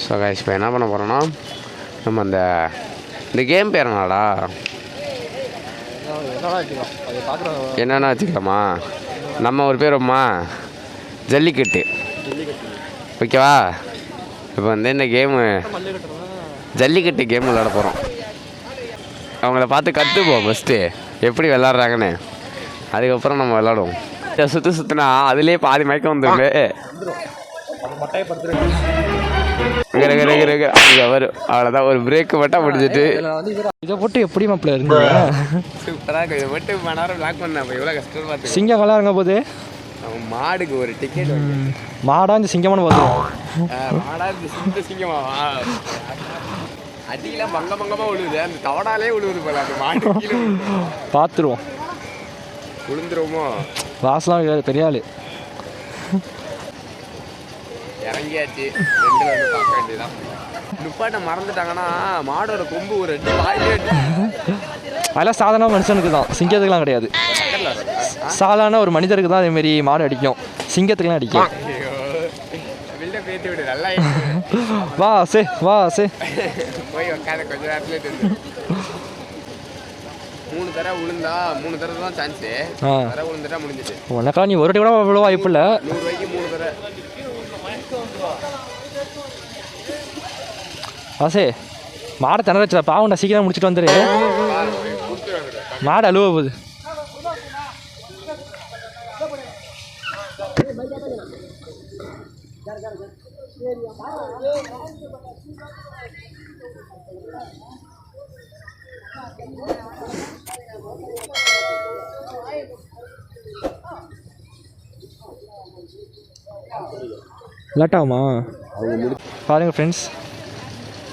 So guys இப்போ என்ன பண்ண போகிறோன்னா நம்ம இந்த கேம் பேர் என்னடா என்னென்ன வச்சுக்கலாமா நம்ம ஒரு பேர் வைமா ஜல்லிக்கட்டு ஓகேவா. இப்போ இந்த கேமு ஜல்லிக்கட்டு கேம் விளாட போகிறோம். அவங்கள பார்த்து கற்றுப்போம் ஃபஸ்ட்டு எப்படி விளாட்றாங்கன்னு, அதுக்கப்புறம் நம்ம விளாடுவோம். சுற்றுனா அதுலேயே பாதி மயக்கம் வந்துருக்கு. அங்கே வரும் அவ்வளோதான், ஒரு பிரேக்கு மட்டும் முடிஞ்சிட்டு இதை போட்டு எப்படி மாப்பிள்ள இருங்க சூப்பராக இதை மட்டும் மணி நேரம் பிளாக் பண்ண அப்போ எவ்வளோ கஷ்டமாக பார்த்து. சிங்கம் நல்லா இருங்க போது மாடுக்கு ஒரு டிக்கெட் மாடா இந்த சிங்கமான பார்த்துருவோம். மாடா இந்த சிங்கமாவா அடிக்கெல்லாம் பங்கமாக விழுவுது, அந்த தவடாலே விழுவுது போல அந்த மாடு கீழே பார்த்துருவோம். விழுந்துருவோமோ வாசலாம் பெரிய ஆள் இறங்கியாச்சு. ரெண்டில் வந்து பார்க்க வேண்டியதான். நுப்பாட்டை மறந்துட்டாங்கன்னா மாடோட கொம்பு ஒரு 2 வாயிலே அதெல்லாம் சாதாரண மனுஷனுக்கு தான், சிங்கத்துக்குலாம் கிடையாது. சாதாரண ஒரு மனிதருக்கு தான் அதேமாரி மாடு அடிக்கும், சிங்கத்துக்குலாம் அடிக்கும். பேத்தி விடு நல்லா வா சே வா சே போய் உட்காந்து கொஞ்ச நேரத்துல 3 தடவை விழுந்தா 3 தடவை தான் சான்ஸு. தடவை விழுந்துட்டா முடிஞ்சிட்டு. உனக்கா நீ ஒரு கூட விழுவ வாய்ப்பு இல்லை. 100 ரூபாய்க்கு 3 தடவை. ஆசே மாடை திணற வச்சா பாவண்டா, சீக்கிரம் முடிச்சுட்டு வந்துடு. மாடு அழுவ போகுது. லேட்டாகுமா பாருங்கள் ஃப்ரெண்ட்ஸ்,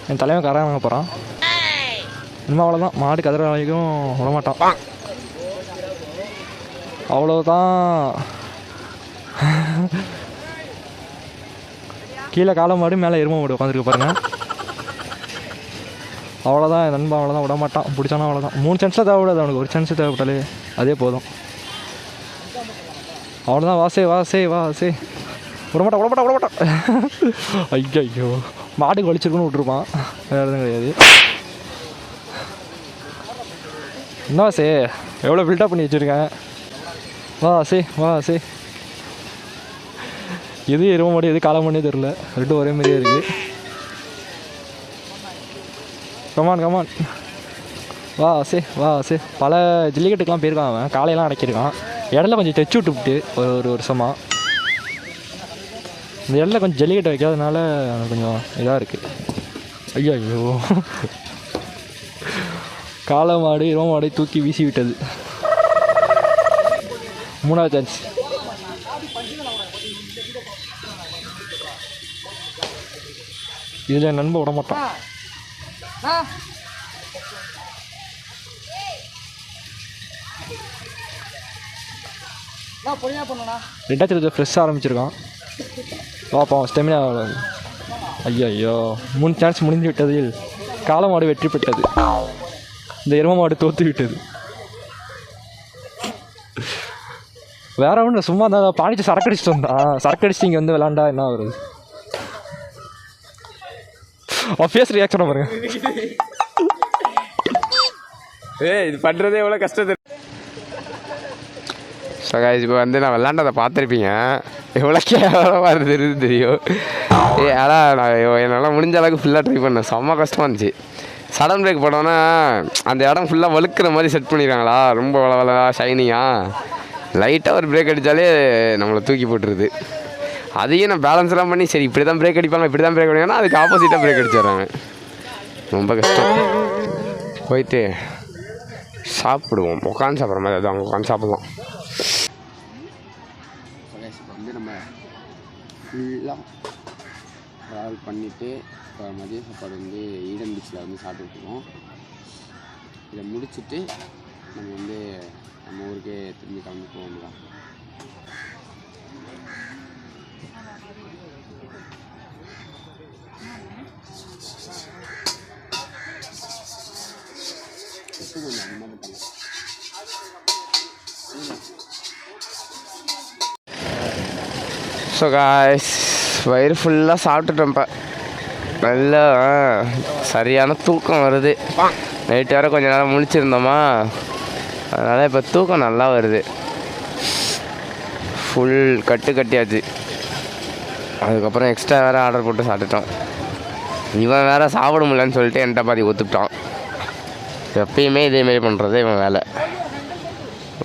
என் தலைவன் கரை வாங்க போகிறான். இனிமே அவ்வளோதான், மாடு கதிர வரைக்கும் விடமாட்டான். அவ்வளோதான், கீழே காளை மாடு மேலே எருமை மாடு உட்காந்துருக்கு பாருங்கள். அவ்வளோதான் என் நண்பன், அவ்வளோதான் விடமாட்டான். பிடிச்சானா அவ்வளோதான். 3 சான்ஸில் தேவைப்படாது அவனுக்கு, ஒரு சான்ஸு தேவைப்பட்டாலே அதே போதும். அவ்வளோதான், வாசே வாசே வாசே விடமாட்டான். ஐயோ மாட்டுக்கு வலிச்சிருக்குன்னு விட்ருப்பான், வேறு எதுவும் கிடையாது. என்ன வாசே எவ்வளோ பில்டப் பண்ணி வச்சுருக்கேன். வாசே வாசே எது எருவ மாடு எது காலம் பண்ணே தெரில, ரெண்டும் ஒரே மாதிரியே இருக்குது. கமான் கமான் வாசே வாசே. பல ஜல்லிக்கட்டுக்கெலாம் போயிருக்கான் அவன், காலையெல்லாம் அடைக்கிருக்கான். இடத்துல கொஞ்சம் தைச்சி விட்டுவிட்டு ஒரு வருஷமாக இந்த இடத்துல கொஞ்சம் ஜல்லிக்கட்டு வைக்காதனால கொஞ்சம் இதாக இருக்குது. ஐயோ காளை மாடு இரவ மாடு தூக்கி வீசி விட்டது. 3வது சான்ஸ். இதில் என் நண்பன் விடமாட்டான். 2வது ஃப்ரெஷ்ஷாக ஆரம்பிச்சிருக்கான். பார்ப்போம் ஸ்டெமினா. ஐயோ 3 சான்ஸ் முடிந்து விட்டதில் காளை மாடு வெற்றி பெற்றது, இந்த எரும மாடு தோற்று விட்டது. வேற ஒன்று சும்மா தான் பாடிச்சு சரக்கு அடிச்சுட்டு வந்தான். சரக்கு அடிச்சுட்டு இங்கே வந்து விளாண்டா என்ன வருது? ஃபேஸ் ரியாக்ஷனை பாருங்க. இது பண்ணுறதே எவ்வளோ கஷ்டம். ஸோ கைஸ் இப்போ நான் விளாண்டதை பார்த்துருப்பீங்க, எவ்வளோ கேவலமாக இருந்தது தெரியும். ஆனால் என்னால் முடிஞ்ச அளவுக்கு ஃபுல்லாக ட்ரை பண்ணேன். செம்ம கஷ்டமாக இருந்துச்சு. சடன் பிரேக் போட்டோன்னா அந்த இடம் ஃபுல்லாக வழுக்கிற மாதிரி செட் பண்ணிடுறாங்களா, ரொம்ப வளவலா ஷைனியாக. லைட்டாக ஒரு பிரேக் அடித்தாலே நம்மளை தூக்கி போட்டுருது. அதையும் நான் பேலன்ஸ்லாம் பண்ணி சரி இப்படி தான் பிரேக் அடிப்பாங்க, இப்படி தான் பிரேக் அடிப்பாங்கன்னா அதுக்கு ஆப்போசிட்டாக பிரேக் அடிச்சிடுறாங்க. ரொம்ப கஷ்டம். போயிட்டு சாப்பிடுவோம், உட்காந்து சாப்பிட்ற மாதிரி அது அவங்க உட்காந்து சாப்பிட்லாம். இப்போ நம்ம ஃபுல்லாக ட்ராவல் பண்ணிவிட்டு இப்போ மதிய சாப்பாடு ஈடன் பீச்சில் சாப்பிட்டுருக்கோம். இதை முடிச்சுட்டு நம்ம நம்ம ஊருக்கே திரும்பி கிளம்பி போக வேண்டியதான். கொஞ்சம் அதிகமாக போட்டாங்க. ஸோ காய்ஸ் வயிறு ஃபுல்லாக சாப்பிட்டுட்டோம். இப்போ நல்லா சரியான தூக்கம் வருது. நைட்டு வேறு கொஞ்ச நேரம் முழிச்சிருந்தோமா, அதனால் இப்போ தூக்கம் நல்லா வருது. ஃபுல் கட்டியாச்சு. அதுக்கப்புறம் எக்ஸ்ட்ரா வேறு ஆர்டர் போட்டு சாப்பிட்டுட்டோம். இவன் வேறு சாப்பிட முடியலன்னு சொல்லிட்டு என்கிட்ட பாதி ஒத்துக்கிட்டான். எப்பயுமே இதேமாரி பண்ணுறது இவன் வேலை.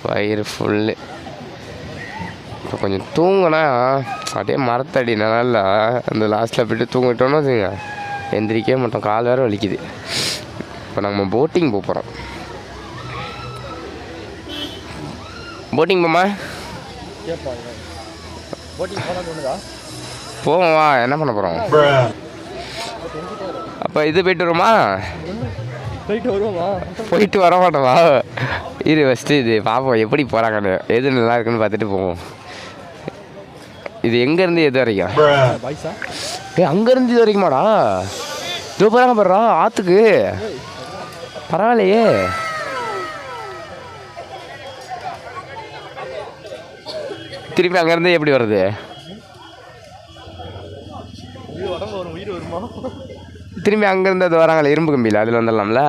வயிறு ஃபுல்லு. இப்போ கொஞ்சம் தூங்கினா அப்படியே மரத்தடி நல்லா அந்த லாஸ்ட்டில் போய்ட்டு தூங்கிட்டோன்னு வச்சுங்க, எந்திரிக்கவே மாட்டோம். கால் வேறு வலிக்குது. இப்போ நம்ம போட்டிங் போகிறோம். போட்டிங் போமா? போவோம் வா. என்ன பண்ண போகிறோம்? அப்போ இது போய்ட்டு வருமா? போயிட்டு வர மாட்டோமா? இது ஃபஸ்ட்டு இது பார்ப்போம் எப்படி போகிறாங்கன்னு. எது நல்லா இருக்குன்னு பார்த்துட்டு போவோம். இது எங்கேருந்து எது வரைக்கும்? அங்கேருந்து இது வரைக்குமாடா? இதோ போகிறாங்க பாடுறா ஆற்றுக்கு. பரவாயில்லையே. திருப்பி அங்கேருந்து எப்படி வருது? திரும்பி அங்கேருந்து அது வராங்களே இரும்பு கம்பியில், அதில் வந்துடலாம்ல.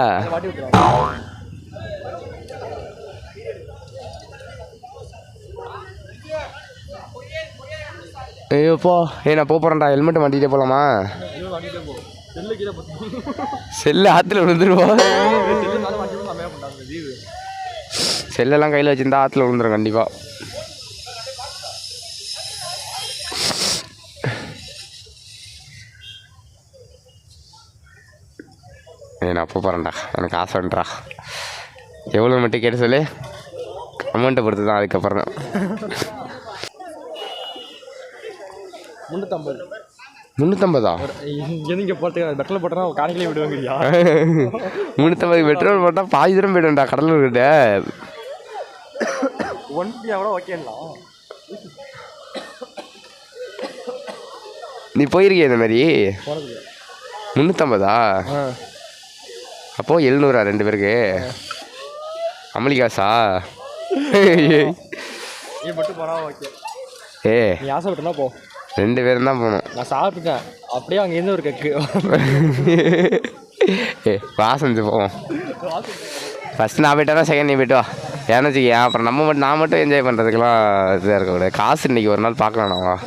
ஐயோப்பா, நான் போகிறேன்டா. ஹெல்மெட்டை மாட்டிகிட்டே போகலாமா? செல்லு ஆற்றுல விழுந்துருவோம். செல்லெல்லாம் கையில் வச்சுருந்தா ஆற்றுல விழுந்துடும் கண்டிப்பாக. நான் போகிறேன்டா. எனக்கு ஆசை பண்ணுறா. எவ்வளோ மட்டும் கேட்டு சொல்லு. அமௌண்ட்டை பொறுத்து தான். அதுக்கப்புறம் தான் 350. இங்கே போகிறதுக்கு பெட்ரோல் போட்டோன்னா காணிக்கலே விடுவாங்கய்யா. 350 பெட்ரோல் போட்டால் பாதி தூரம் போய்டும்டா கடலூர்கிட்ட. 150 எவ்வளோ ஓகேங்களா? நீ போயிருக்கிய இந்த மாதிரி? 350? அப்போது 700 2 பேருக்கு. அமளிகாசா? மட்டும் போனா ஓகே. நீ ஆசைப்பட்டனா போ. 2 பேரும் தான் போகணும். நான் சாப்பிட்டுட்டேன். அப்படியே அங்கேருந்து ஒரு கக்கு. வாசம் போவோம். ஃபஸ்ட் நான் போய்ட்டா தான் செகண்ட் நீ போய்ட்டு வா. ஏன்னு வச்சுக்கேன், அப்புறம் நான் மட்டும் என்ஜாய் பண்ணுறதுக்கெல்லாம் இதாக இருக்கக்கூடாது. காசு இன்றைக்கி ஒரு நாள் பார்க்கலாம். நான்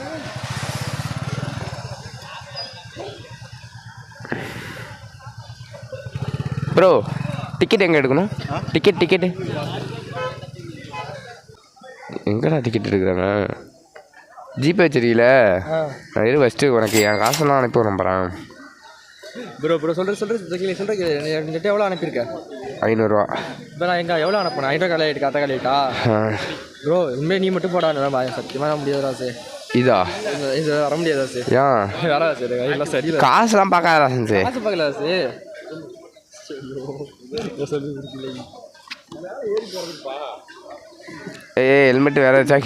ப்ரோ டிக்கெட் எங்கே எடுக்கணும்? டிக்கெட்டு எங்கடா டிக்கெட் எடுக்கிறாங்க? ஜிபே வச்சிருக்கீல? நான் இரு ஃபஸ்ட்டு உனக்கு என் காசெல்லாம் அனுப்பி விட போகிறேன். ப்ரோ சொல்கிறேன் எவ்வளோ அனுப்பியிருக்கேன்? 500 இப்போ நான் எங்கே எவ்வளோ அனுப்பினேன்? 500 காலையிட்டு கத்த காலையிட்டா ப்ரோ. இனிமேல் நீ மட்டும் போடா. சத்தியமாக முடியாதா சார்? இதா இது வர முடியாதா சார்? ஏன் வராதா சார்? எல்லாம் சரி. காசுலாம் பார்க்காதா சார்? காசு பார்க்கல சார். ஹெல்மெட்டு வேற வச்சா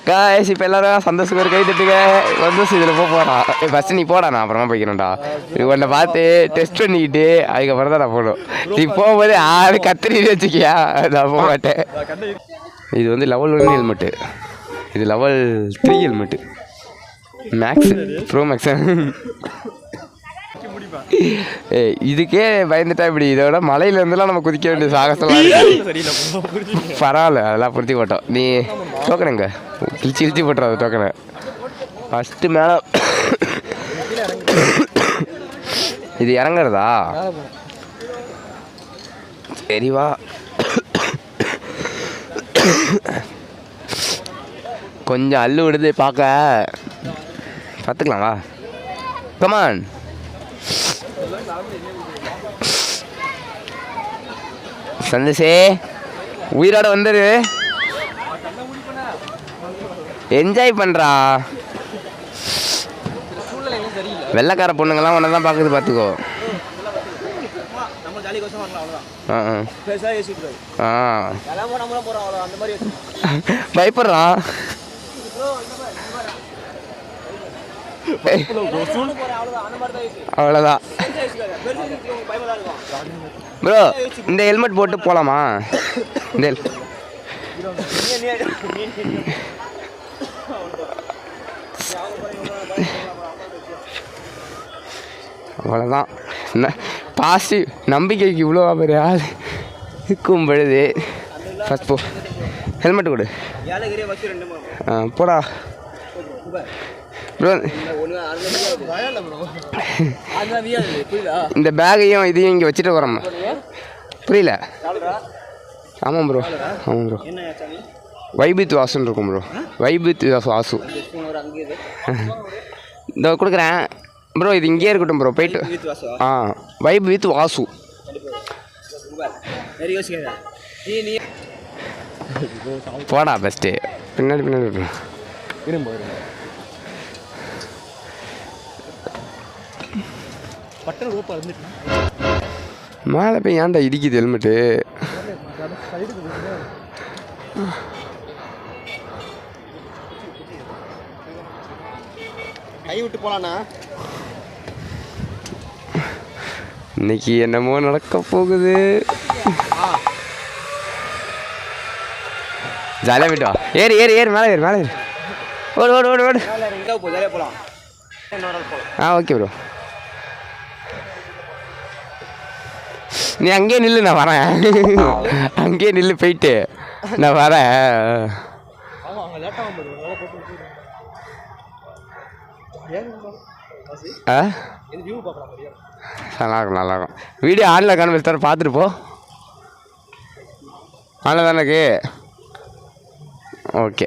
காய்ஸ். இப்போ எல்லாரும் சந்தோஷம் ஒரு கை தட்டுங்க. சந்தோஷம் இதில் போகிறான். ஃபஸ்ட்டு நீ போடா, நான் அப்புறமா போய்க்கணும்டா. உன்னை பார்த்து டெஸ்ட் பண்ணிக்கிட்டு அதுக்கப்புறம் தான் நான் போகணும். நீ போகும்போது ஆறு கத்திரி வச்சுக்கியா? நான் போக மாட்டேன். இது வந்து லெவல் 1 ஹெல்மெட்டு. இது level 3 helmet. Maths pro max. இதுக்கே பயந்துட்டா இப்படி. இதோட மலையிலேருந்துலாம் நம்ம குதிக்க வேண்டிய சாகசம்லாம் பரவாயில்ல. அதெல்லாம் புரிஞ்சு போட்டோம். நீ டோக்கனுங்க கிழிச்சி போட்டுறாது டோக்கனை. ஃபஸ்ட்டு மேலே இது இறங்குறதா? சரிவா. கொஞ்சம் அள்ளு விடுது பார்த்துக்கலாம். வா கமான். சந்தோஷே உயிரோட வந்துரு. என்ஜாய் பண்ணுறா. வெள்ளைக்கார பொண்ணுங்கள்லாம் ஒன்று தான் பார்க்குது. பார்த்துக்கோ. பயப்படுறான். அவ்வளோதான் ப்ரோ. இந்த ஹெல்மெட் போட்டு போகலாமா? இந்த அவ்வளோதான். என்ன பாசிட்டிவ் நம்பிக்கைக்கு இவ்வளோ பெரிய ஆள் இருக்கும் பொழுது ஃபஸ்ட் போ, ஹெல்மெட் கொடு. போடா ப்ரோ. இந்த பேக்கையும் இதையும் இங்கே வச்சுட்டு வரோம். புரியல? ஆமாம் ப்ரோ, ஆமாம் ப்ரோ. வைபித் வாசுன்னு இருக்கும் ப்ரோ. வைபித் வாசு இந்த கொடுக்குறேன் ப்ரோ. இது இங்கேயே இருக்கட்டும் ப்ரோ. போயிட்டு வைப் வித் வாசு. போடா பெஸ்ட்டு. பின்னாடி மேலே போய் ஏன்டா இடிக்குது ஹெல்மெட்டு? கை விட்டு போலாண்ணா. இன்னைக்கு என்னமோ நடக்க போகுது. ஜாலியாக போய்ட்டு வா. ஏறு ஏறு ஏறு மேலே ஏறு மேலே ஏறு. ஓடு ஓடு ஓடு ஓடு. போகலாம். Okay bro. நீ அங்கேயே நில்லு, நான் வரேன். அங்கேயே நில்லு, போயிட்டு நான் வரேன். நல்லாயிருக்கும் நல்லாயிருக்கும். வீடியோ ஆன்லைன் கான்வெர்ஸ் தர பார்த்துட்டு போ. ஆன்லைன் தானே இருக்கு. ஓகே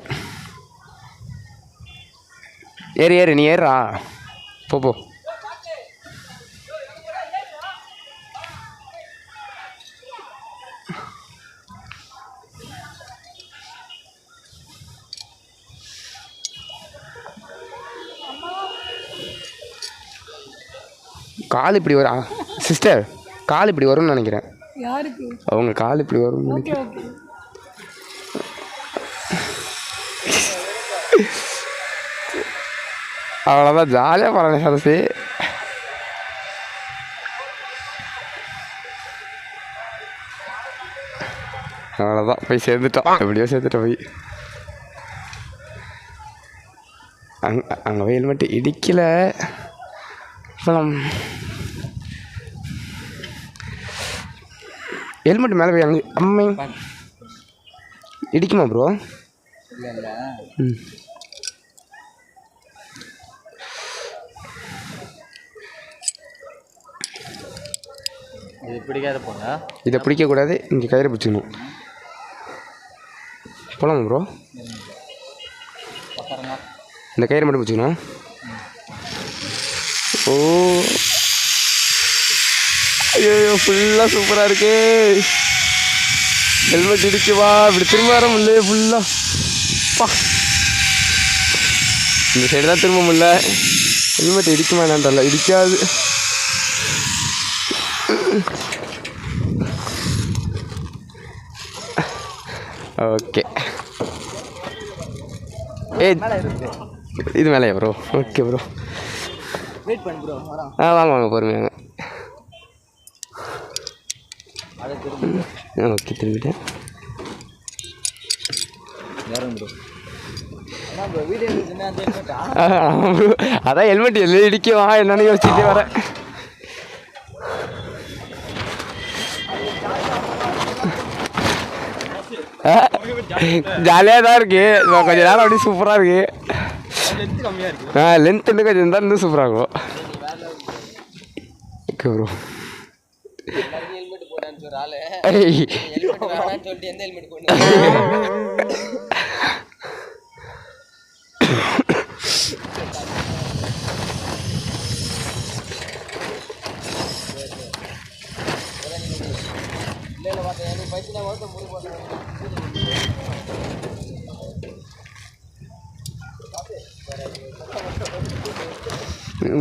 ஏறு ஏறு, நீ ஏறுறா. போ. கால் இப்படி வரும் சிஸ்டர், கால் இப்படி வரும்னு நினைக்கிறேன். அவங்க கால் இப்படி வரும். அவ்வளோதான், ஜாலியாக போகிறேன் சரசி. அவ்வளோதான், போய் சேர்ந்துட்டோம். எப்படியோ சேர்ந்துட்டோம். போய் அங்கே போய் ஹெல்மெட் இடிக்கல. ஹெல்மெட் மேலே போய் அங்கே அம்மை இடிக்குமா ப்ரோ? இது பிடிக்காத போங்க. இதை பிடிக்கக்கூடாது, இங்கே கயிறை பிடிச்சிக்கணும். போகலாமா ப்ரோ? இந்த கயிறை மட்டும் பிடிச்சிக்கணும். ஓ ஐயோ, ஃபுல்லாக சூப்பராக இருக்கு. ஹெல்மெட் இடிக்குவா, இப்படி திரும்ப வர முடியல. ஃபுல்லாக இந்த சைடு தான் திரும்ப முடியல. ஹெல்மெட் இடிக்குமா என்னன்னு தெரியல. இடிக்காது. ஓகே இது மேலேயா ப்ரோ? ஓகே ப்ரோ, வெயிட் பண்ணு ப்ரோ. வாங்க வாங்க, பொறுமையாங்க. ஓகே, திரும்பிட்டேன். அதான் ஹெல்மெட் எல்லாம் இடிக்கவா என்னன்னு யோசிச்சுட்டே வரேன். ஜாலியாக தான் இருக்கு. கொஞ்சம் நேரம் அப்படியே சூப்பராக இருக்கு. லென்த் இன்னும் கொஞ்சம் இருந்தால் இன்னும் சூப்பராக இருக்கும். Okay bro.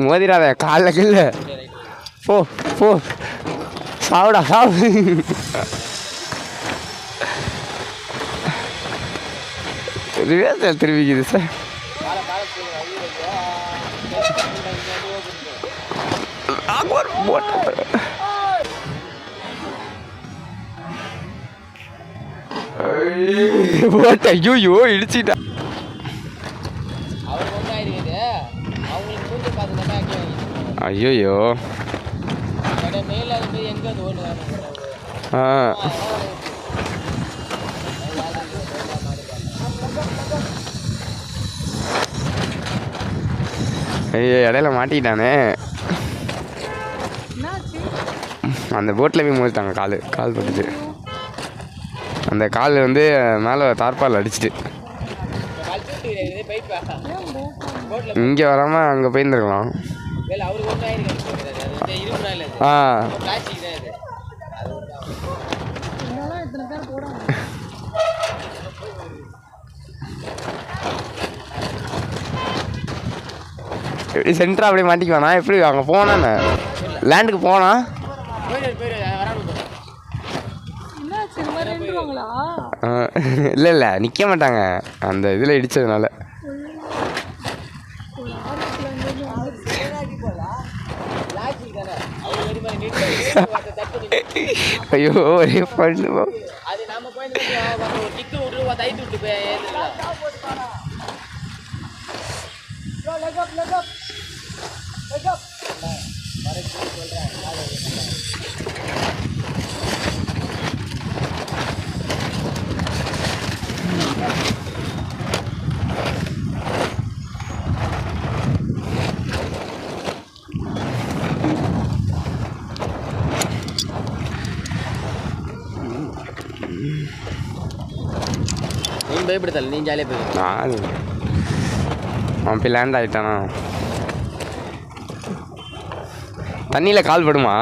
மோதிராத காலில் கில்ல. போ போ, சாவுடா சாவு. ரிவேர்ஸில் திரும்பிக்குது சார். போட்ட ஐயோ இடிச்சிட்டா. ஐயோ ஆ ஐயோ இடையில மாட்டிக்கிட்டானே. அந்த போட்டில் போய் மோதிட்டாங்க. கால் பட்டுச்சு. அந்த கால் வந்து மேலே தார்பால் அடிச்சிட்டு இங்கே வராமல் அங்கே போயிருந்துருக்கலாம். ஆ எப்படி சென்டரா அப்படியே மாட்டிக்குவானா? எப்படி அங்கே போனானே லேண்டுக்கு போனா? இல்லை நிற்க மாட்டாங்க அந்த இதில் இடித்ததுனால. ஐயோ ஒரே பண்ணு. நீ பயப்படுத்தல, நீ ஜாலியாக போய் நான் அவன் போய் லேண்ட் ஆகிட்டானா? தண்ணியில் கால் படுமா?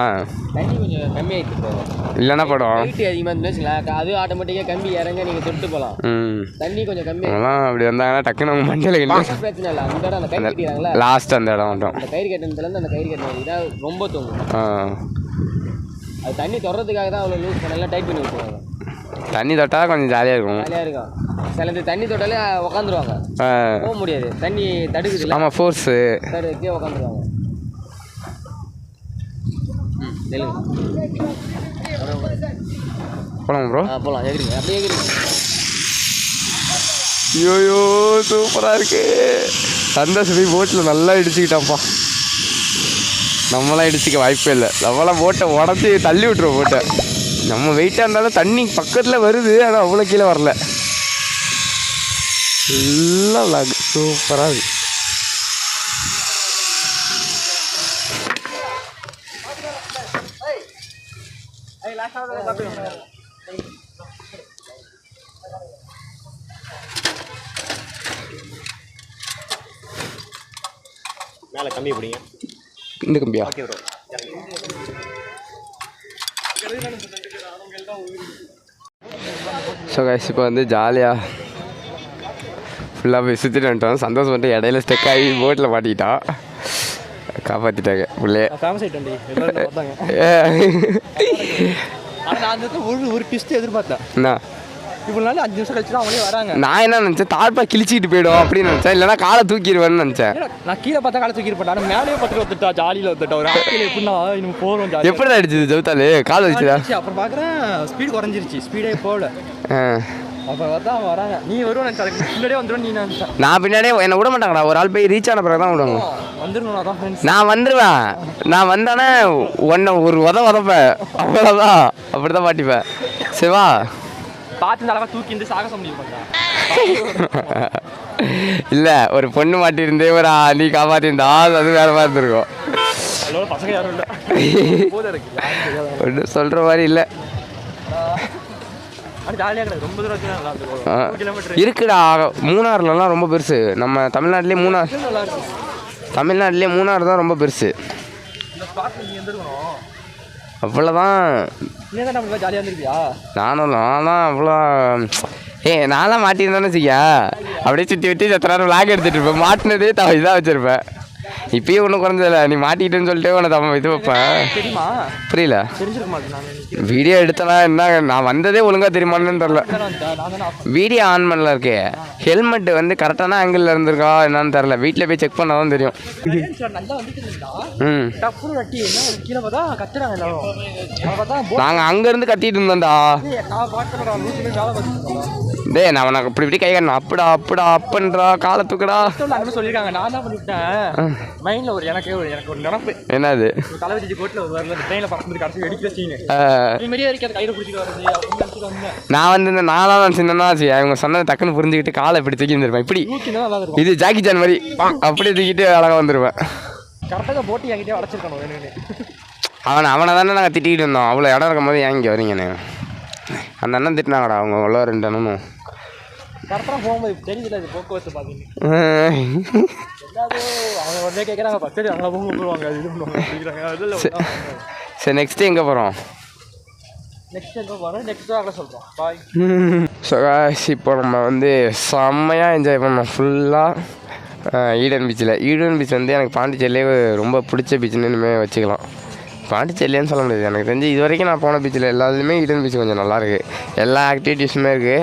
தண்ணி கொஞ்சம் கம்மியாகிட்டு போகும். இல்லைன்னா படும். ஹைட்டு அதிகமாக இருந்துச்சுங்களா, அது ஆட்டோமேட்டிக்காக கம்பி இறங்க நீங்கள் தொட்டு போகலாம். தண்ணி கொஞ்சம் கம்மியாக அதெல்லாம் அப்படி வந்தாங்கன்னா டக்குன்னு அவங்க மண்டையில் பிரச்சனை இல்லை. அந்த இடம் அந்த கயிறு கட்டிக்கிறாங்களா, லாஸ்ட் அந்த இடம் மட்டும் அந்த கயிறு கட்டினதுலேருந்து அந்த கயிறு கட்டினது ரொம்ப தூங்கும். அது தண்ணி தொடறதுக்காக தான் அவ்வளோ லூஸ் பண்ணலாம், டைட் பண்ணி விட்டுருவாங்க. தண்ணி தொட்டால் கொஞ்சம் ஜாலியாக இருக்கும். ஜாலியாக இருக்கும். சிலது தண்ணி தொட்டாலே உக்காந்துருவாங்க, போக முடியாது. தண்ணி தடுக்குது. ஆமாம் ஃபோர்ஸு தடுக்கே உக்காந்துருவாங்க. போகலாம் ப்ரோ. போகலாம். எகிறீங்க அப்படியே எகிறீங்க. ஐயோ சூப்பராக இருக்கு. சந்தோஷ் போய் போட்டில் நல்லா இடிச்சுக்கிட்டான்ப்பா. நம்மளாம் இடிச்சிக்க வாய்ப்பே இல்லை. நம்மளாம் போட்டை உடச்சி தள்ளி விட்டுருவோம். போட்டை நம்ம வெயிட்டாக இருந்தாலும் தண்ணி பக்கத்தில் வருது, ஆனால் அவ்வளோ கீழே வரல. எல்லாம் விளாகு சூப்பராக இருக்கு. மேலே கம்மி பிடிங்க. இந்த கம்பியா? ஸோ கைஸ் இப்போ வந்து ஜாலியாக ஃபுல்லாக போய் சுற்றிட்டு வந்துட்டோம். சந்தோஷம் பண்ணிட்டு இடையில ஸ்டெக் ஆகி போட்டில் மாட்டிக்கிட்டான். காப்பாற்றிட்டாங்க உள்ளே. ஃபேமஸ் ஆகிட்டேன்டி. ஒரு ட்விஸ்ட் எதிர்பார்த்தேன். என்ன இவ்வளோ நாள் 5 நிமிஷம் கழிச்சு தான் அவங்களே வராங்க. நான் என்ன நினச்சேன், தாழ்ப்பா கிழிச்சிக்கிட்டு போயிடும் அப்படின்னு நினச்சேன். இல்லைனா காலை தூக்கிடுவேன்னு நினச்சேன். நான் கீழே பார்த்தா காலை தூக்கிட்டு போட்டேன். ஆனால் மேலேயே பார்த்துட்டு வந்துட்டா, ஜாலியில் வந்துட்டா. ஒரு ஆட்கள் எப்படின்னா இன்னும் போகிறோம் ஜாலி. எப்படி தான் அடிச்சது ஜவுத்தாலு? கால் வச்சுதா? அப்புறம் பார்க்குறேன் ஸ்பீடு குறைஞ்சிருச்சு, ஸ்பீடே போகல. அப்போ பார்த்தா அவங்க வராங்க. நீ வருவோம் நினச்சா, அதுக்கு முன்னாடியே வந்துடும் நீ நினச்சேன். நான் பின்னாடியே என்னை விட மாட்டாங்கடா. ஒரு ஆள் போய் ரீச் ஆன பிறகு தான் விடுவாங்க. வந்துருணும். அதான் ஃப்ரெண்ட்ஸ், நான் வந்துடுவேன். நான் வந்தானே ஒன்றை ஒரு உதப்பேன், அவ்வளோதான். அப்படி தான் மாட்டிப்பேன். சிவா பார்த்து இந்த அளவாக தூக்கிட்டு சாகசம் முடியும் பண்ணா. இல்லை, ஒரு பொண்ணு மாட்டியிருந்தே ஒரு நீ காப்பாற்றிருந்தா அது வேற மாதிரி இருந்திருக்கும். பசங்க யாரும் இல்லை, ஒன்றும் சொல்கிற மாதிரி இல்லை. இருக்குடா. மூணாறுலலாம் ரொம்ப பெருசு. நம்ம தமிழ்நாட்டிலே மூணாறு தான் ரொம்ப பெருசு. அவ்வளோதான். நான்லாம் அவ்வளோ நான்லாம் மாட்டியிருந்தேன்னு வச்சுக்க, அப்படியே சுற்றி விட்டு சத்திரம் விளாக் எடுத்துகிட்டு இருப்பேன். மாட்டினதே இதாக வச்சுருப்பேன். இப்பயும் ஒன்றும் குறைஞ்சதில்ல. நீ மாட்டிக்கிட்டேன்னு சொல்லிட்டு உன்னை இது வைப்பேன். புரியல? வீடியோ எடுத்தனா என்ன? நான் வந்ததே ஒழுங்காக தெரியுமான்னு தெரில. வீடியோ ஆன் பண்ணல இருக்கே. ஹெல்மெட் வந்து கரெக்டான ஆங்கிளில் இருந்திருக்கா என்னன்னு தெரில. வீட்டில் போய் செக் பண்ணால் தான் தெரியும். நாங்கள் அங்கேருந்து கத்திட்டு இருந்தோம்டா. டேய் நான் உனக்கு இப்படி கை காட்டணும் அப்படா அப்பன்றா காலை தூக்குடா சொல்லியிருக்காங்க. நான் தான் பண்ணிவிட்டேன். மைண்டில் எனக்கு ஒரு நினப்பு. என்னது தலை வச்சு கோட்டில் ஒரு வரல ட்ரெயினில் பறந்து கடைசி வெடிக்கிற சீனு இது மாதிரியே வரைக்கும் அதை கையில் பிடிச்சிட்டு வருது அப்படின்னு வந்தேன். நான் வந்து இந்த நாளாக சின்னனா அவங்க சொன்னதை டக்குன்னு புரிஞ்சுக்கிட்டு காலை இப்படி தூக்கி வந்துருப்பேன். இப்படி இது ஜாக்கி சான் மாதிரி அப்படியே தூக்கிட்டு அழகாக வந்துருவேன். கரெக்டாக போட்டு என்கிட்டே அடைச்சிருக்கணும். அவனை தானே நாங்கள் திட்டிகிட்டு இருந்தோம். அவ்வளோ இடம் இருக்கும் போது ஏன் இங்கே வரீங்கண்ணே? அந்த அண்ணன் திட்டினாங்கடா அவங்க உள்ள 2 அண்ணனும். கரெக்டாக போகும்போது தெரியுதுல இது போக்குவரத்து பார்த்தீங்கன்னா அவங்க உடனே கேட்குறாங்க பக்கத்து அங்கே போவாங்க இது பண்ணுவாங்க. சரி நெக்ஸ்ட்டு எங்கே போகிறோம்? நெக்ஸ்ட் எங்கே போகிறோம்? நெக்ஸ்ட் வாங்க சொல்கிறோம். பாய். ஸோ இப்போ நம்ம வந்து செம்மையாக என்ஜாய் பண்ணோம் ஃபுல்லாக ஈடன் பீச்சில். ஈடன் பீச் வந்து எனக்கு பாண்டிச்சேரியிலே ரொம்ப பிடிச்ச பீச்சுன்னு இனிமேல் வச்சுக்கலாம். பாண்டிச்சேரியிலேன்னு சொல்ல முடியாது. எனக்கு தெரிஞ்சு இது வரைக்கும் நான் போன பீச்சில் எல்லாத்துலேயுமே ஈடன் பீச் கொஞ்சம் நல்லாயிருக்கு. எல்லா ஆக்டிவிட்டீஸுமே இருக்குது.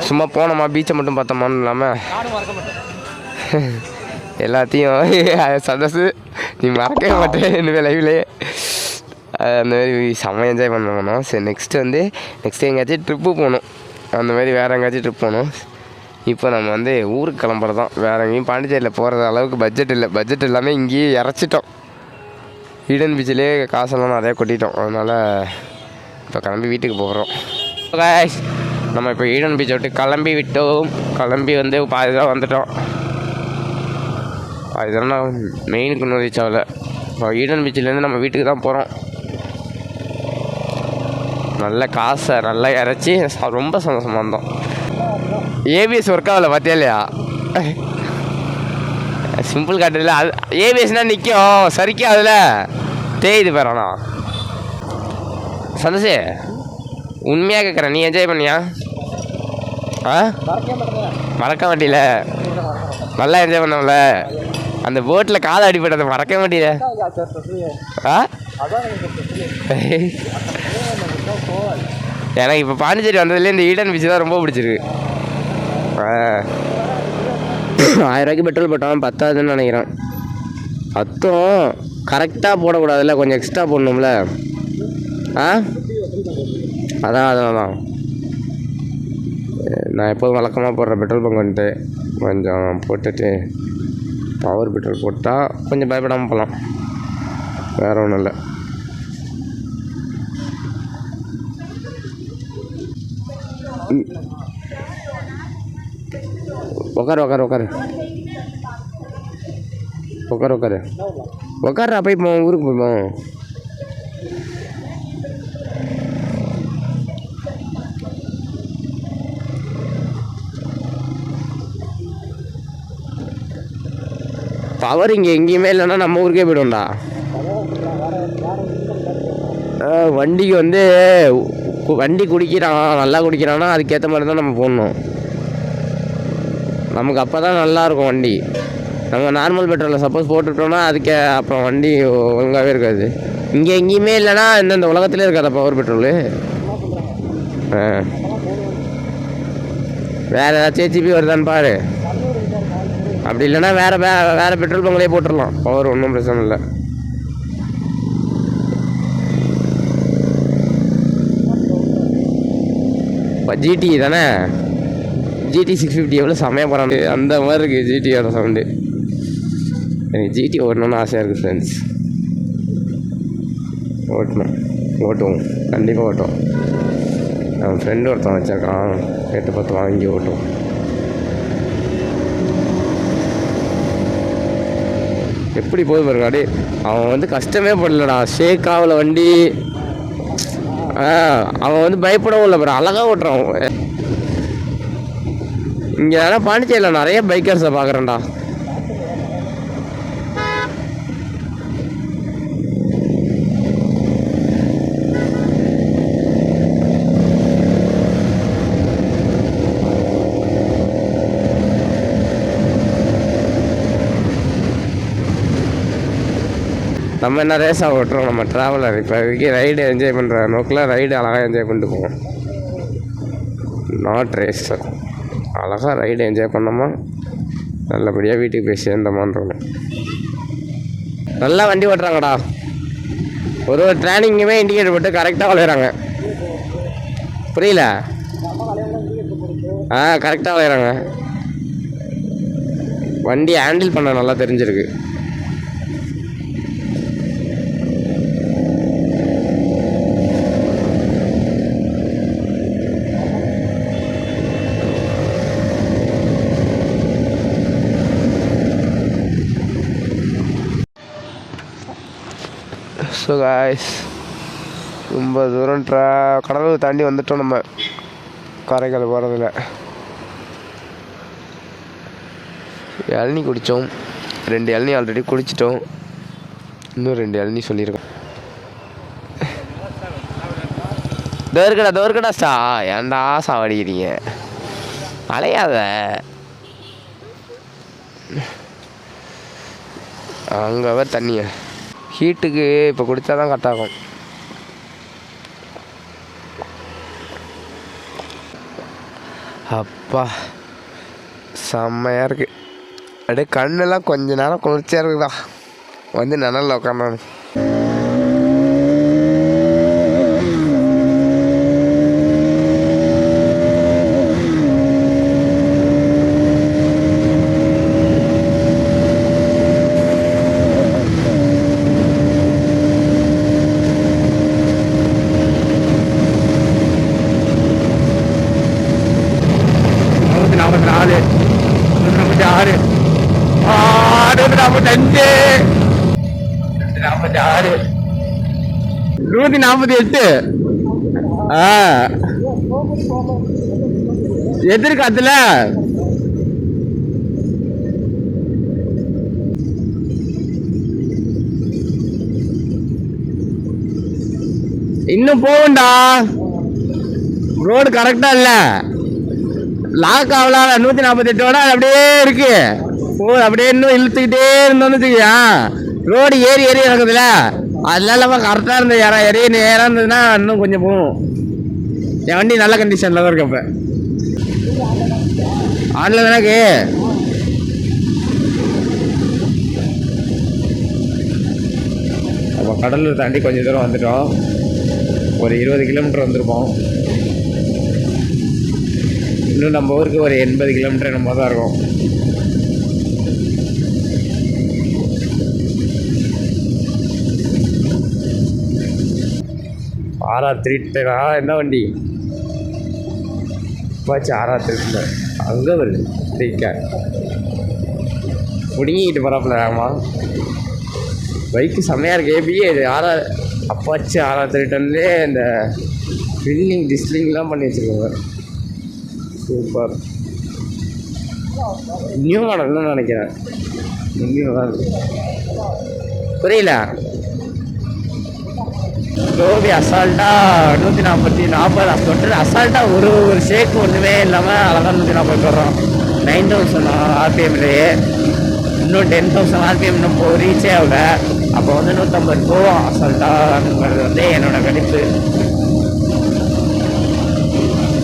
சும்மா போனோமா பீச்சை மட்டும் பார்த்தோமான்னு இல்லாமல் எல்லாத்தையும் சந்தோஷு நீ மறக்கவே மாட்டேன் இனிமேல் லைவ்லேயே அந்த மாதிரி செம்ம என்ஜாய் பண்ணணும். சரி நெக்ஸ்ட்டு எங்கேயாச்சும் ட்ரிப்பு போகணும். அந்த மாதிரி வேறு எங்கேயாச்சும் ட்ரிப் போகணும். இப்போ நம்ம வந்து ஊருக்கு கிளம்புறது தான். வேறு எங்கேயும் பாண்டிச்சேரியில் போகிறது அளவுக்கு பட்ஜெட் இல்லை. பட்ஜெட் எல்லாமே இங்கேயே இறச்சிட்டோம். ஈடன் பீச்சிலே காசெல்லாம் நிறையா கொட்டிட்டோம். அதனால் இப்போ கிளம்பி வீட்டுக்கு போகிறோம். நம்ம இப்போ ஈடன் பீச்சை விட்டு கிளம்பி விட்டோம். கிளம்பி வந்து பாதி தான் வந்துட்டோம். அதுதான் நான் மெயினுக்கு இன்னும் ரீச் ஆகலை. இப்போ ஈடன் பீச்சிலேருந்து நம்ம வீட்டுக்கு தான் போகிறோம். நல்ல காசை நல்லா இறச்சி ரொம்ப சந்தோஷமாக இருந்தோம். ஏபிஎஸ் ஒர்க் ஆகலை பார்த்தியா இல்லையா? சிம்பிள் காட்டுல அது ஏபிஎஸ்னால் நிற்கும் சரிக்கா அதில் தேயுது பேராண்ணா. சந்தோஷே உண்மையாக கேட்குறேன், நீ என்ஜாய் பண்ணியா? மறக்க மாட்டில? நல்லா என்ஜாய் பண்ணல. அந்த போட்டில் காலை அடிப்பட்டதை மறக்க மாட்டில? எனக்கு இப்போ பாண்டிச்சேரி வந்ததுலேயே இந்த ஈடன் பீச் தான் ரொம்ப பிடிச்சிருக்கு. 1000 ரூபாய்க்கு பெட்ரோல் போட்டோம், பத்தாதுன்னு நினைக்கிறேன். அத்தம் கரெக்டாக போடக்கூடாதுல்ல, கொஞ்சம் எக்ஸ்ட்ரா போடணும்ல. அதான் நான் எப்போதும் வழக்கமாக போடுற பெட்ரோல் பங்க் வந்துட்டு கொஞ்சம் போட்டுட்டு பவர் பெட்ரோல் போட்டால் கொஞ்சம் பயப்படாமல் போகலாம். வேறு ஒன்றும் இல்லை. உக்காரு போய் ஊருக்கு போய்ப்போம். பவர் இங்கே எங்கேயுமே இல்லைன்னா நம்ம ஊருக்கே போய்டும்டா. வண்டிக்கு வந்து வண்டி குடிக்கிறான், நல்லா குடிக்கிறான்னா அதுக்கேற்ற மாதிரி தான் நம்ம போடணும். நமக்கு அப்போ தான் நல்லாயிருக்கும் வண்டி. நம்ம நார்மல் பெட்ரோலில் சப்போஸ் போட்டுவிட்டோம்னா அதுக்கே அப்புறம் வண்டி ஒழுங்காகவே இருக்காது. இங்கே எங்கேயுமே இல்லைன்னா இந்த உலகத்துலேயே இருக்காத பவர் பெட்ரோலு. வேறு ஏதாச்சும் ஹெச்பி வருதான்னு பாரு. அப்படி இல்லைன்னா வேறு பெட்ரோல் பங்க்லேயே போட்டுடலாம். பவர் ஒன்றும் பிரச்சனை இல்லை. இப்போ ஜிடி தானே, ஜிடி 650 எவ்வளோ செம்மையாக போகிறாங்க. அந்த மாதிரி இருக்குது ஜிடியோட சவுண்டு. எனக்கு ஜிடி ஓட்டணும்னு ஆசையாக இருக்குது ஃப்ரெண்ட்ஸ். ஓட்டுவோம் கண்டிப்பாக ஓட்டுவோம். அவன் ஃப்ரெண்டு ஒருத்தன் வச்சிருக்கான், கேட்டு பார்த்து வாங்கி ஓட்டுவோம். எப்படி போய் பாருங்க, அப்படியே அவன் வந்து கஷ்டமே படலடா. ஷேக் ஆகல வண்டி. அவன் வந்து பயப்படவும் இல்லை பாரு, அழகாக ஓட்டுறான். இங்கே ஆனால் பாண்டிச்சேரியில் நிறைய பைக்கர்ஸை பார்க்குறேன்டா. நம்ம என்ன ரேஸாக ஓட்டுறோம், நம்ம ட்ராவலர். இப்போ ரைடு என்ஜாய் பண்ணுற நோக்கில் ரைடு அழகாக என்ஜாய் பண்ணிட்டு போவோம். Not race. அழகாக ரைடு என்ஜாய் பண்ணோமா, நல்லபடியாக வீட்டுக்கு போய் சேர்ந்தோமான்றோம். நல்லா வண்டி ஓட்டுறாங்கடா. ஒரு ட்ரைனிங்குமே இண்டிகேட்டர் போட்டு கரெக்டாக விளையாடுறாங்க. புரியல? கரெக்டாக வளையிறாங்க. வண்டி ஹேண்டில் பண்ண நல்லா தெரிஞ்சிருக்கு. ஸோ காய்ஸ், ரொம்ப தூரம் கடலூர் தாண்டி வந்துட்டோம். நம்ம காரைக்கால் போகிறதில்ல. இளநீ குடித்தோம். 2 இளநீ ஆல்ரெடி குடிச்சிட்டோம். இன்னும் 2 இளநீ சொல்லியிருக்கோம். தோர்க்கடா சா, ஏன்டா சாவடிக்கிறீங்க? அலையாத. அங்கே வர தண்ணியை ஹீட்டுக்கு இப்போ குடித்தா தான் கரெக்டாகும். அப்பா செம்மையாக இருக்குது. அப்படியே கண்ணெல்லாம் கொஞ்ச நேரம் குளிர்ச்சியாக இருக்குதா. வந்து நிழல்ல உட்காந்து நூற்றி 48 எதிர்காத்துல இன்னும் போகும்டா. ரோடு கரெக்டா இல்ல, லாக் ஆகலாம். 148 அப்படியே இருக்கு. அப்படியே இன்னும் இழுத்துக்கிட்டே இருந்தோம்னு ரோடு ஏறி இறங்குதுல, அதெல்லாம் இல்லாமல் கரெக்டாக இருந்த ஏறி நேராக இருந்ததுன்னா இன்னும் கொஞ்சம் போகும். என் வண்டி நல்ல கண்டிஷனில் தான் இருக்கு. அப்போ ஆன்ல எனக்கு அப்போ கடலூர் தாண்டி கொஞ்சம் தூரம் வந்துட்டோம். ஒரு 20 கிலோமீட்டர் வந்திருப்போம். இன்னும் நம்ம ஊருக்கு ஒரு 80 கிலோமீட்டர் நம்ம தான் இருக்கும். RR3 என்ன வண்டி பாச்சு? RR3 அங்கே வருது ஸ்பீக்கர் பிடிங்கிக்கிட்டு போகிறாப்புல. ஆமாம், பைக்கு செம்மையாக இருக்கு. ஏபிஏ இது அப்பாச்சு RR3 இந்த ஃபில்லிங் டிஸ்லிங்லாம் பண்ணி வச்சுருக்காங்க. சூப்பர். நியூ மாடல்னு நினைக்கிறேன். நியூ தான் புரியல. கோபி அசால்ட்டாக 140 தொட்டு அசால்ட்டாக ஒரு ஷேக் ஒன்றுமே இல்லாமல் அழகாக 140 வர்றோம். 9000 ஆர்பிஎம்லேயே. இன்னும் 10,000 ஆர்பிஎம் இன்னும் ரீச்சே ஆகல. அப்போ வந்து 150 போவோம் அசால்ட்டாக வந்து என்னோடய கணிப்பு.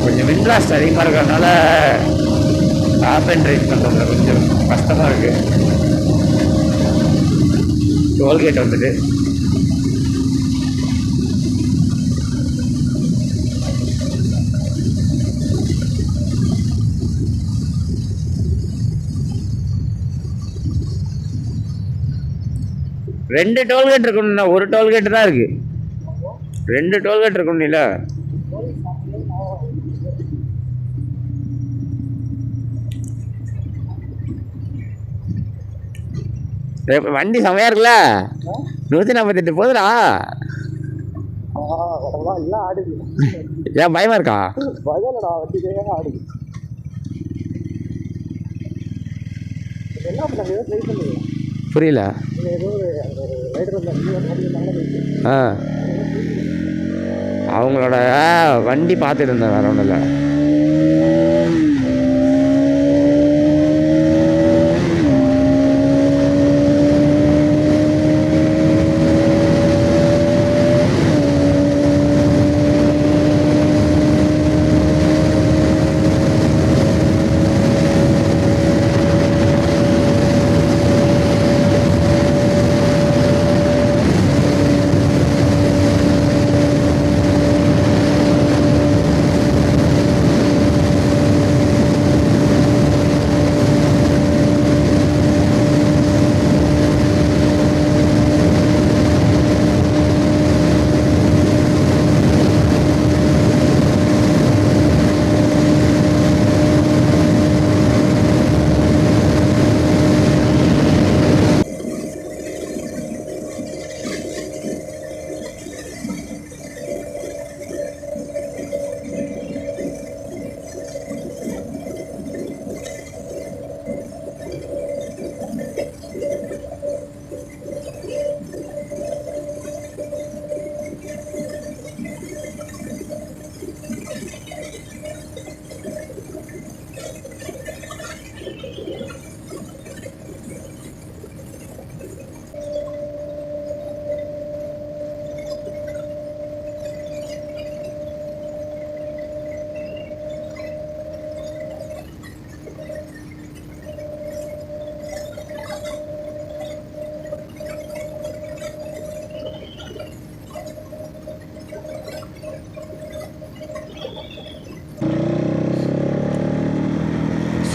கொஞ்சம் விண்ட்லாஸ்ட் அதிகமாக இருக்கிறதுனால ஆப் அண்ட் ரைட் பண்ணுறதுல கொஞ்சம் கஷ்டமாக இருக்குது. டோல்கேட் வந்துட்டு ரெண்டு டோல்கேட் இருக்கணும்னா, ஒரு டோல்கேட் தான் இருக்கு. 2 டோல்கேட் இருக்கணும். இல்லை வண்டி செமையா இருக்குல்ல. 148 போதுடா. ஏன் பயமா இருக்கா? புரியல. அவங்களோட வண்டி பார்த்துட்டு இருந்தேன், வேற ஒன்றும் இல்லை.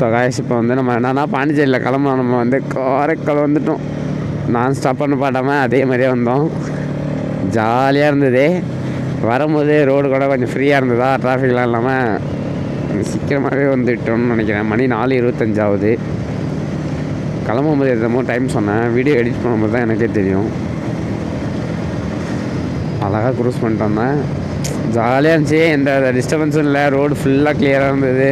ஸோ காய்ஸ் இப்போ வந்து நம்ம என்னன்னா பாண்டிச்சேரியில் கிளம்புனோம். நம்ம வந்து காரைக்கால் வந்துட்டோம். நான் ஸ்டாப் பண்ண பாட்டாமல் அதே மாதிரியே வந்தோம். ஜாலியாக இருந்தது. வரும்போது ரோடு கூட கொஞ்சம் ஃப்ரீயாக இருந்ததா, டிராஃபிக்லாம் இல்லாமல் சீக்கிரமாகவே வந்துட்டோம்னு நினைக்கிறேன். மணி 4:25 ஆகுது. கிளம்பும்போது எதுமோ டைம் சொன்னேன். வீடியோ எடிட் பண்ணும்போது தான் எனக்கே தெரியும். அழகாக க்ரூஸ் பண்ணிட்டு வந்தேன். ஜாலியாக இருந்துச்சு. எந்த டிஸ்டர்பன்ஸும் இல்லை. ரோடு ஃபுல்லாக கிளியராக இருந்தது.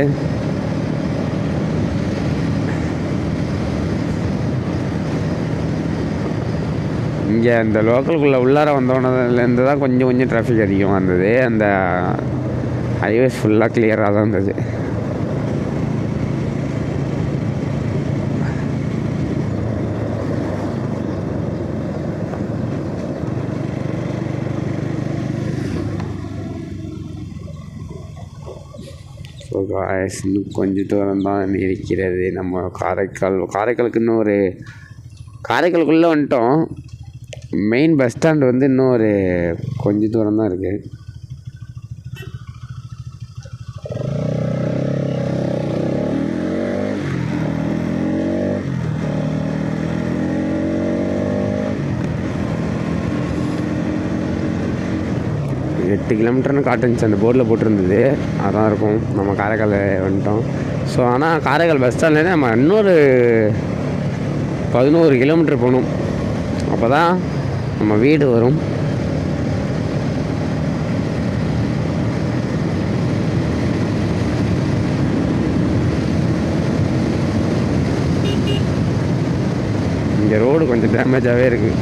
இங்கே இந்த லோக்கலுக்குள்ளே உள்ளார வந்தோடனதுலேருந்து தான் கொஞ்சம் டிராஃபிக் அதிகமாக இருந்தது. அந்த ஹைவேஸ் ஃபுல்லாக கிளியராக தான் இருந்தது. ஸோ காய்ஸ் இன்னும் கொஞ்சம் தூரம் தான் இருக்கிறது. நம்ம காரைக்காலுக்கு இன்னும் ஒரு காரைக்காலுக்குள்ளே வந்துட்டோம். மெயின் பஸ் ஸ்டாண்டு வந்து இன்னும் ஒரு கொஞ்சம் தூரம் தான் இருக்குது. எட்டு கிலோமீட்டர்னு காட்டுச்சு அந்த போர்டில் போட்டிருந்தது. அதான் இருக்கும். நம்ம காரைக்கால் வந்துட்டோம். ஸோ ஆனால் காரைக்கால் பஸ் ஸ்டாண்ட்லேருந்து நம்ம இன்னொரு 11 கிலோமீட்டர் போகணும். அப்போ தான் நம்ம வீடு வரும். இங்கே ரோடு கொஞ்சம் டேமேஜாகவே இருக்குது.